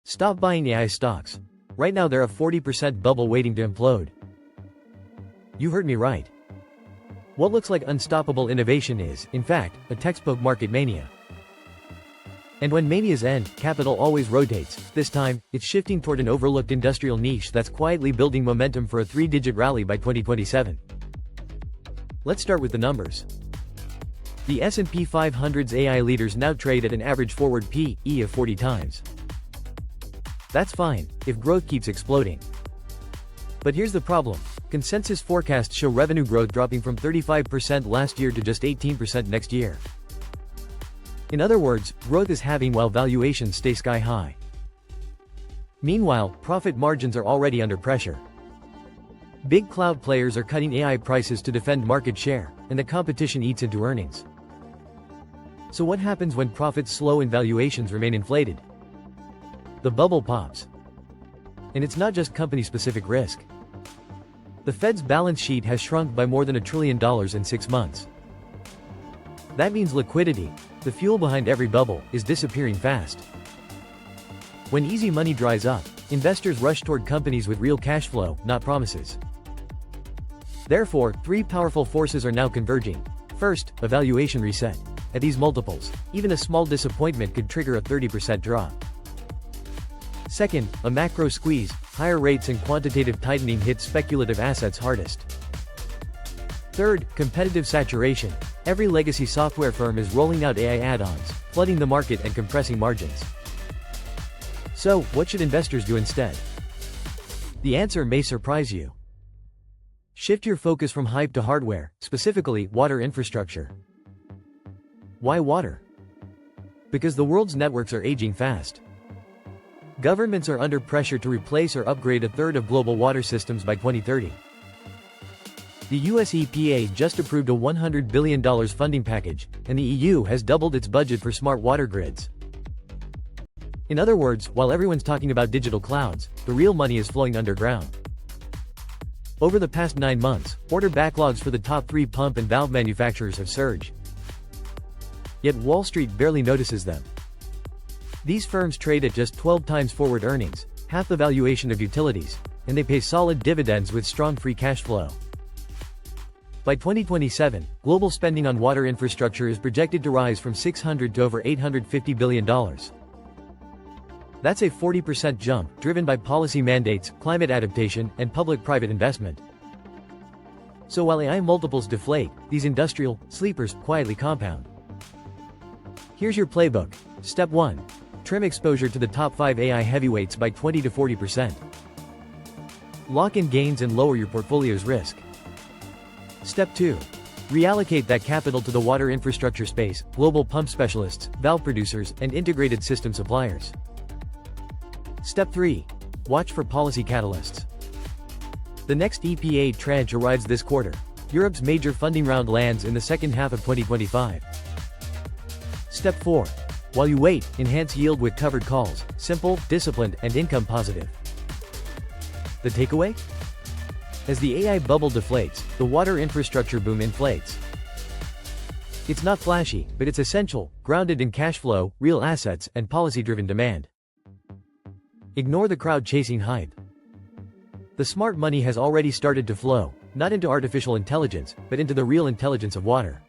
Stop buying AI stocks. Right now they're a 40% bubble waiting to implode. You heard me right. What looks like unstoppable innovation is, in fact, a textbook market mania. And when manias end, capital always rotates. This time, it's shifting toward an overlooked industrial niche that's quietly building momentum for a 3-digit rally by 2027. Let's start with the numbers. The S&P 500's AI leaders now trade at an average forward P/E of 40 times. That's fine, if growth keeps exploding. But here's the problem. Consensus forecasts show revenue growth dropping from 35% last year to just 18% next year. In other words, growth is halving while valuations stay sky high. Meanwhile, profit margins are already under pressure. Big cloud players are cutting AI prices to defend market share, and the competition eats into earnings. So what happens when profits slow and valuations remain inflated? The bubble pops. And it's not just company-specific risk. The Fed's balance sheet has shrunk by more than $1 trillion in 6 months. That means liquidity, the fuel behind every bubble, is disappearing fast. When easy money dries up, investors rush toward companies with real cash flow, not promises. Therefore, 3 powerful forces are now converging. First, a valuation reset. At these multiples, even a small disappointment could trigger a 30% drop. Second, a macro squeeze. Higher rates and quantitative tightening hit speculative assets hardest. Third, competitive saturation. Every legacy software firm is rolling out AI add-ons, flooding the market and compressing margins. So, what should investors do instead? The answer may surprise you. Shift your focus from hype to hardware, specifically water infrastructure. Why water? Because the world's networks are aging fast. Governments are under pressure to replace or upgrade a third of global water systems by 2030. The US EPA just approved a $100 billion funding package, and the EU has doubled its budget for smart water grids. In other words, while everyone's talking about digital clouds, the real money is flowing underground. Over the past 9 months, order backlogs for the top 3 pump and valve manufacturers have surged. Yet Wall Street barely notices them. These firms trade at just 12 times forward earnings, half the valuation of utilities, and they pay solid dividends with strong free cash flow. By 2027, global spending on water infrastructure is projected to rise from $600 to over $850 billion. That's a 40% jump, driven by policy mandates, climate adaptation, and public-private investment. So while AI multiples deflate, these industrial sleepers quietly compound. Here's your playbook. Step 1. Trim exposure to the top 5 AI heavyweights by 20 to 40%. Lock in gains and lower your portfolio's risk. Step 2. Reallocate that capital to the water infrastructure space, global pump specialists, valve producers, and integrated system suppliers. Step 3. Watch for policy catalysts. The next EPA tranche arrives this quarter. Europe's major funding round lands in the second half of 2025. Step 4. While you wait, enhance yield with covered calls, simple, disciplined, and income positive. The takeaway? As the AI bubble deflates, the water infrastructure boom inflates. It's not flashy, but it's essential, grounded in cash flow, real assets, and policy-driven demand. Ignore the crowd chasing hype. The smart money has already started to flow, not into artificial intelligence, but into the real intelligence of water.